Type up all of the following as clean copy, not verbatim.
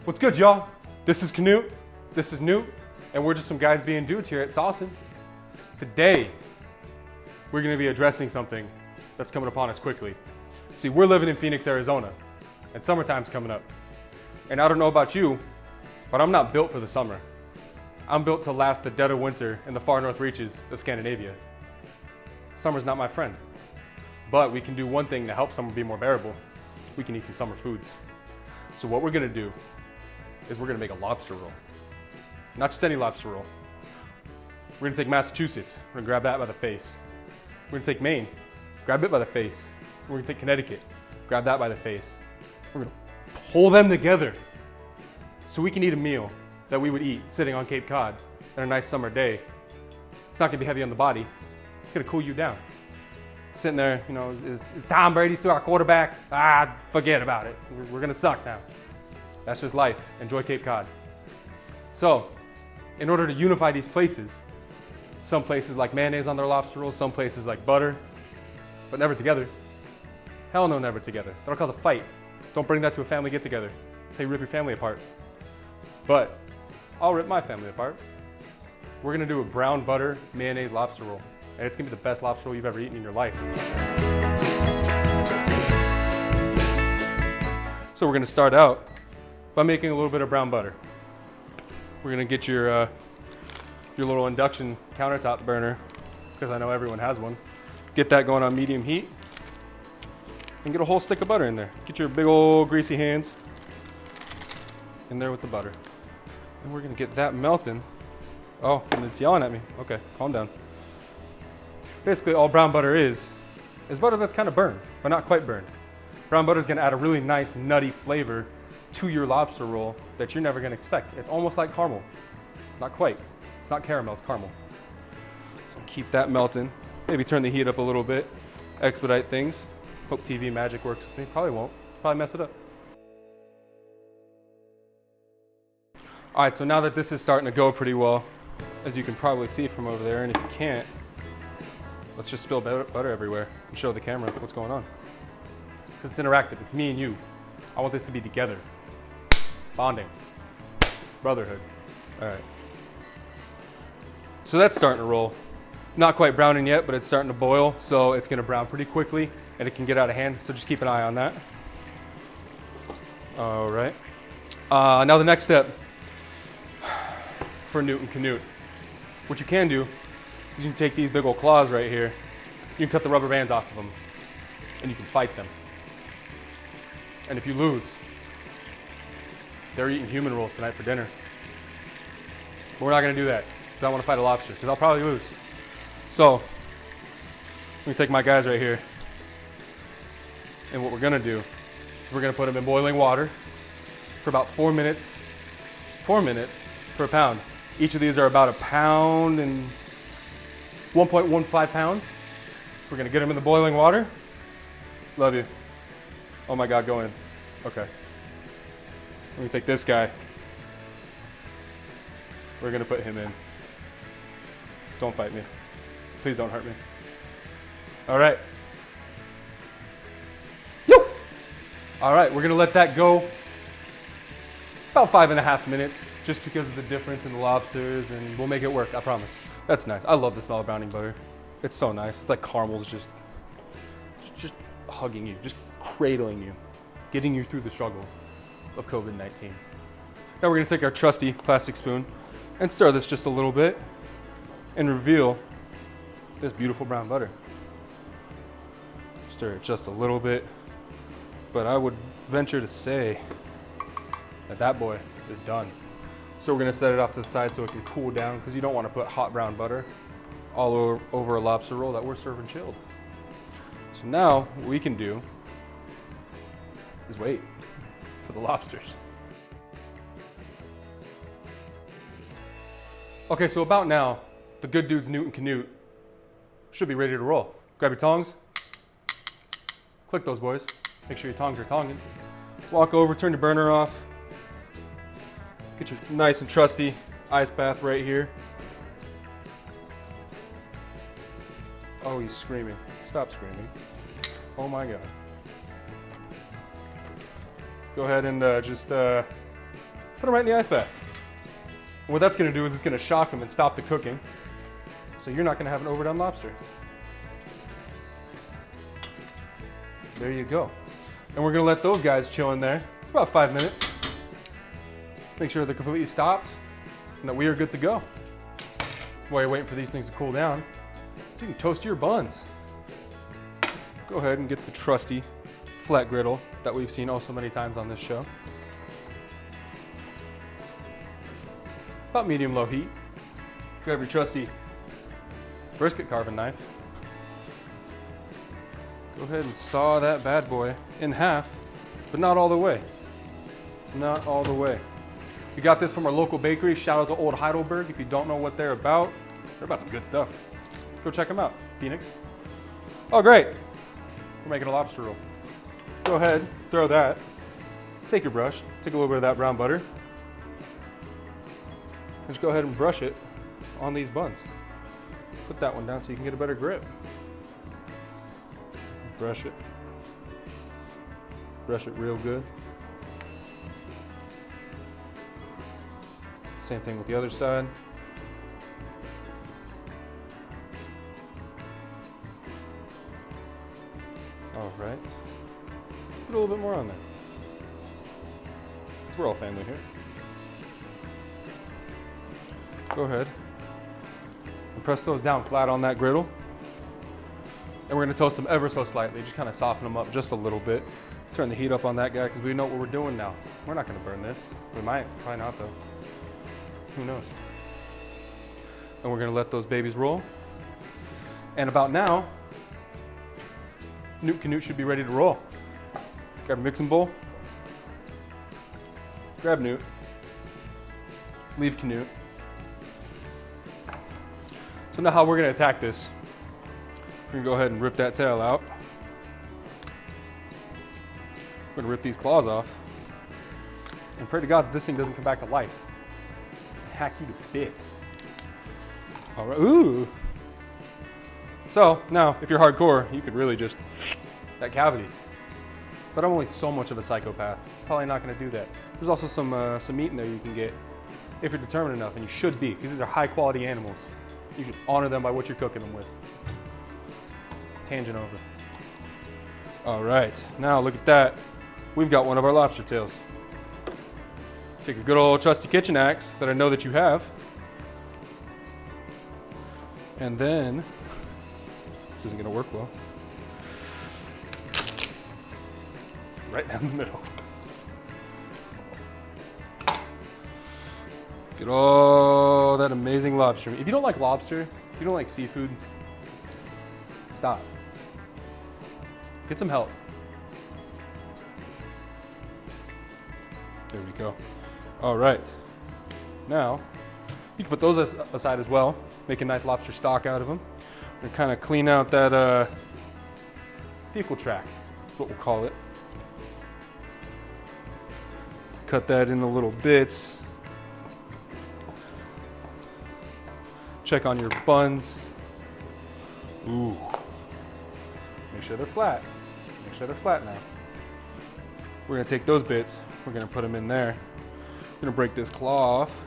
What's good, y'all? This is Canute, this is Newt, and we're just some guys being dudes here at Saucin. Today, we're gonna be addressing something that's coming upon us quickly. See, we're living in Phoenix, Arizona, and summertime's coming up. And I don't know about you, but I'm not built for the summer. I'm built to last the dead of winter in the far north reaches of Scandinavia. Summer's not my friend, but we can do one thing to help summer be more bearable. We can eat some summer foods. So what we're gonna do is we're gonna make a lobster roll. Not just any lobster roll. We're gonna take Massachusetts, we're gonna grab that by the face. We're gonna take Maine, grab it by the face. We're gonna take Connecticut, grab that by the face. We're gonna pull them together so we can eat a meal that we would eat sitting on Cape Cod on a nice summer day. It's not gonna be heavy on the body, it's gonna cool you down. Sitting there, you know, is Tom Brady still our quarterback? Forget about it. We're gonna suck now. That's just life. Enjoy Cape Cod. So, in order to unify these places, some places like mayonnaise on their lobster rolls, some places like butter, but never together. Hell no, never together. That'll cause a fight. Don't bring that to a family get together. Hey, rip your family apart. But I'll rip my family apart. We're gonna do a brown butter mayonnaise lobster roll, and it's gonna be the best lobster roll you've ever eaten in your life. So we're gonna start out by making a little bit of brown butter. We're gonna get your little induction countertop burner, because I know everyone has one. Get that going on medium heat, and get a whole stick of butter in there. Get your big old greasy hands in there with the butter. And we're gonna get that melting. Oh, and it's yelling at me. Okay, calm down. Basically, all brown butter is butter that's kind of burned, but not quite burned. Brown butter is gonna add a really nice nutty flavor to your lobster roll that you're never gonna expect. It's almost like caramel. Not quite. It's not caramel, it's caramel. So keep that melting. Maybe turn the heat up a little bit. Expedite things. Hope TV magic works with me. Probably won't. Probably mess it up. All right, so now that this is starting to go pretty well, as you can probably see from over there, and if you can't, let's just spill butter everywhere and show the camera what's going on. Because it's interactive, it's me and you. I want this to be together. Bonding, brotherhood. All right. So that's starting to roll. Not quite browning yet, but it's starting to boil, so it's gonna brown pretty quickly and it can get out of hand, so just keep an eye on that. All right. Now the next step for Newt and Canute. What you can do is you can take these big old claws right here, you can cut the rubber bands off of them, and you can fight them. And if you lose, they're eating human rolls tonight for dinner. But we're not gonna do that, because I wanna fight a lobster, because I'll probably lose. So, let me take my guys right here, and what we're gonna do is we're gonna put them in boiling water for about 4 minutes. 4 minutes per pound. Each of these are about a pound and 1.15 pounds. We're gonna get them in the boiling water. Love you. Oh my God, go in. Okay. Let me take this guy. We're gonna put him in. Don't fight me. Please don't hurt me. All right. Yo! All right, we're gonna let that go about 5.5 minutes, just because of the difference in the lobsters, and we'll make it work, I promise. That's nice. I love the smell of browning butter. It's so nice. It's like caramels just hugging you, just cradling you, getting you through the struggle of COVID-19. Now we're gonna take our trusty plastic spoon and stir this just a little bit and reveal this beautiful brown butter. Stir it just a little bit, but I would venture to say that that boy is done. So we're gonna set it off to the side so it can cool down, because you don't wanna put hot brown butter all over a lobster roll that we're serving chilled. So now what we can do is wait for the lobsters. Okay, so about now, the good dudes Newt and Canute should be ready to roll. Grab your tongs, click those boys. Make sure your tongs are tonging. Walk over, turn your burner off. Get your nice and trusty ice bath right here. Oh, he's screaming. Stop screaming. Oh my God. Go ahead and just Put them right in the ice bath. And what that's gonna do is it's gonna shock them and stop the cooking. So you're not gonna have an overdone lobster. There you go. And we're gonna let those guys chill in there for about 5 minutes. Make sure they're completely stopped and that we are good to go. While you're waiting for these things to cool down, you can toast your buns. Go ahead and get the trusty flat griddle that we've seen oh so many times on this show. About medium-low heat. Grab your trusty brisket carving knife. Go ahead and saw that bad boy in half, but not all the way. Not all the way. We got this from our local bakery. Shout out to Old Heidelberg. If you don't know what they're about some good stuff. Go check them out, Phoenix. Oh, great. We're making a lobster roll. Go ahead, throw that. Take your brush, take a little bit of that brown butter. Just go ahead and brush it on these buns. Put that one down so you can get a better grip. Brush it. Brush it real good. Same thing with the other side. All right. Put a little bit more on there. 'Cause we're all family here. Go ahead and press those down flat on that griddle. And we're gonna toast them ever so slightly, just kind of soften them up just a little bit. Turn the heat up on that guy because we know what we're doing now. We're not gonna burn this. We might, probably not though. Who knows? And we're gonna let those babies roll. And about now, Newt Canute should be ready to roll. Grab a mixing bowl. Grab Newt. Leave Canute. So now how we're gonna attack this. We're gonna go ahead and rip that tail out. We're gonna rip these claws off. And pray to God that this thing doesn't come back to life. Hack you to bits. All right, ooh. So now, if you're hardcore, you could really just, that cavity. But I'm only so much of a psychopath. Probably not gonna do that. There's also some meat in there you can get if you're determined enough, and you should be, because these are high quality animals. You should honor them by what you're cooking them with. Tangent over. All right, now look at that. We've got one of our lobster tails. Take a good old trusty kitchen axe that I know that you have. And then, this isn't gonna work well. Right down the middle. Get all that amazing lobster meat. If you don't like lobster, if you don't like seafood, stop. Get some help. There we go. All right. Now, you can put those aside as well. Make a nice lobster stock out of them. And kind of clean out that fecal tract. That's what we'll call it. Cut that into little bits. Check on your buns. Ooh. Make sure they're flat. Make sure they're flat now. We're gonna take those bits, we're gonna put them in there. We're gonna break this claw off.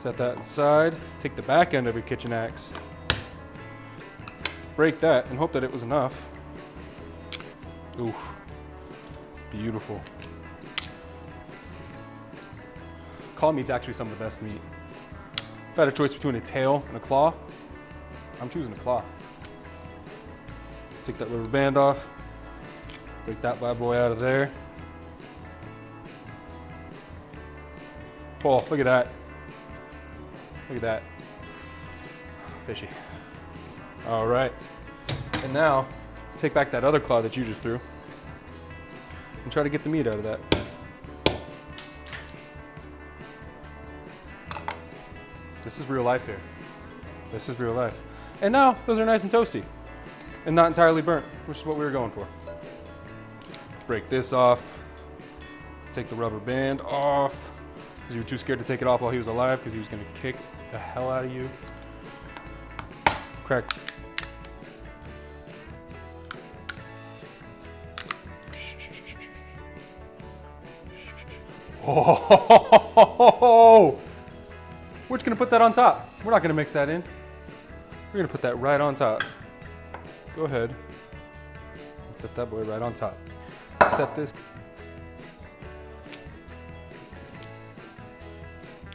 Set that aside. Take the back end of your kitchen axe. Break that and hope that it was enough. Ooh. Beautiful. Claw meat's actually some of the best meat. If I had a choice between a tail and a claw, I'm choosing a claw. Take that rubber band off. Break that bad boy out of there. Oh, look at that. Look at that. Fishy. All right. And now, take back that other claw that you just threw and try to get the meat out of that. This is real life here. This is real life. And now, those are nice and toasty and not entirely burnt, which is what we were going for. Break this off. Take the rubber band off because you were too scared to take it off while he was alive because he was going to kick the hell out of you. Crack. Oh, we're just gonna put that on top. We're not gonna mix that in. We're gonna put that right on top. Go ahead and set that boy right on top. Set this.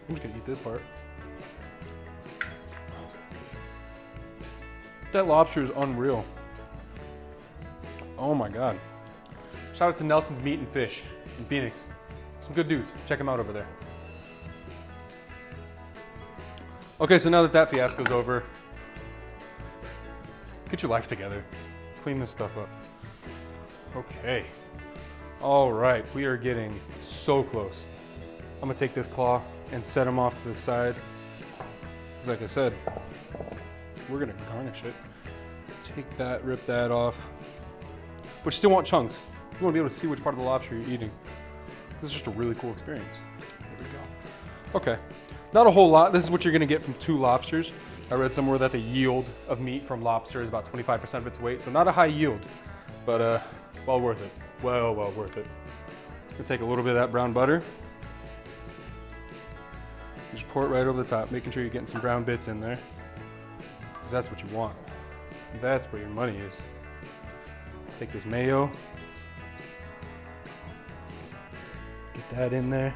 I'm just gonna eat this part. That lobster is unreal. Oh my God. Shout out to Nelson's Meat and Fish in Phoenix. Some good dudes. Check them out over there. Okay, so now that that fiasco's over, get your life together. Clean this stuff up. Okay. All right, we are getting so close. I'm gonna take this claw and set them off to the side. Because like I said, we're gonna garnish it. Take that, rip that off. But you still want chunks. You wanna be able to see which part of the lobster you're eating. This is just a really cool experience. There we go. Okay, not a whole lot. This is what you're gonna get from 2 lobsters. I read somewhere that the yield of meat from lobster is about 25% of its weight, so not a high yield, but well worth it. Well worth it. I'm gonna take a little bit of that brown butter. Just pour it right over the top, making sure you're getting some brown bits in there, because that's what you want. That's where your money is. Take this mayo. Get that in there.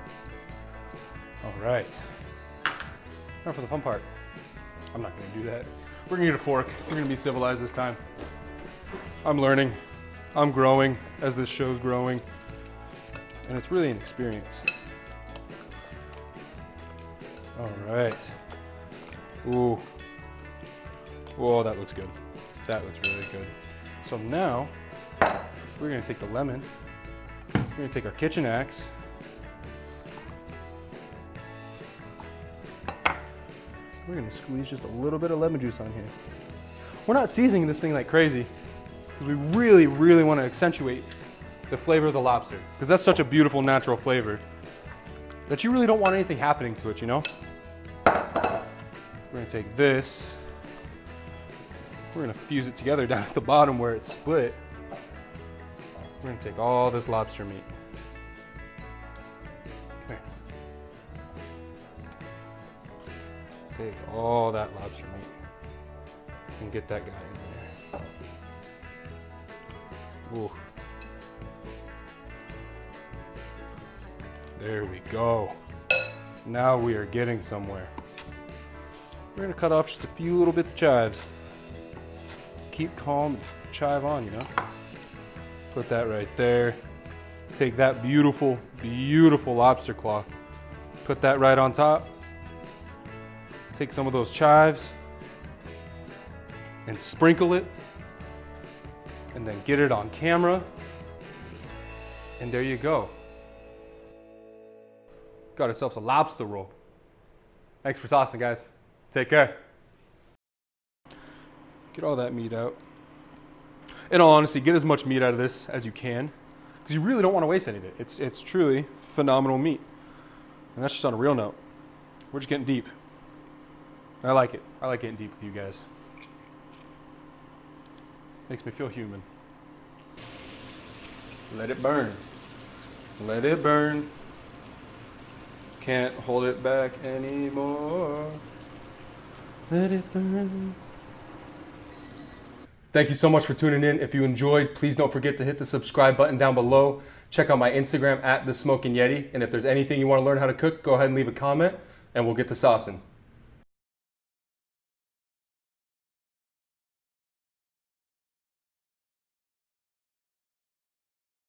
All right. Now for the fun part. I'm not gonna do that. We're gonna get a fork. We're gonna be civilized this time. I'm learning. I'm growing as this show's growing. And it's really an experience. All right. Ooh. Whoa, that looks good. That looks really good. So now, we're gonna take the lemon. We're gonna take our kitchen axe. We're gonna squeeze just a little bit of lemon juice on here. We're not seasoning this thing like crazy, because we really, really wanna accentuate the flavor of the lobster, because that's such a beautiful natural flavor that you really don't want anything happening to it, you know? We're gonna take this, we're gonna fuse it together down at the bottom where it's split. We're gonna take all this lobster meat. Come here. Take all that lobster meat and get that guy in there. Ooh. There we go. Now we are getting somewhere. We're gonna cut off just a few little bits of chives. Keep calm and chive on, you know? Put that right there. Take that beautiful, beautiful lobster claw. Put that right on top. Take some of those chives and sprinkle it. And then get it on camera. And there you go. Got ourselves a lobster roll. Thanks for saucing, guys. Take care. Get all that meat out. In all honesty, get as much meat out of this as you can, because you really don't want to waste any of it. It's truly phenomenal meat. And that's just on a real note. We're just getting deep. And I like it. I like getting deep with you guys. Makes me feel human. Let it burn. Let it burn. Can't hold it back anymore. Let it burn. Thank you so much for tuning in. If you enjoyed, please don't forget to hit the subscribe button down below. Check out my Instagram @TheSmokinYeti. And if there's anything you want to learn how to cook, go ahead and leave a comment and we'll get to saucing.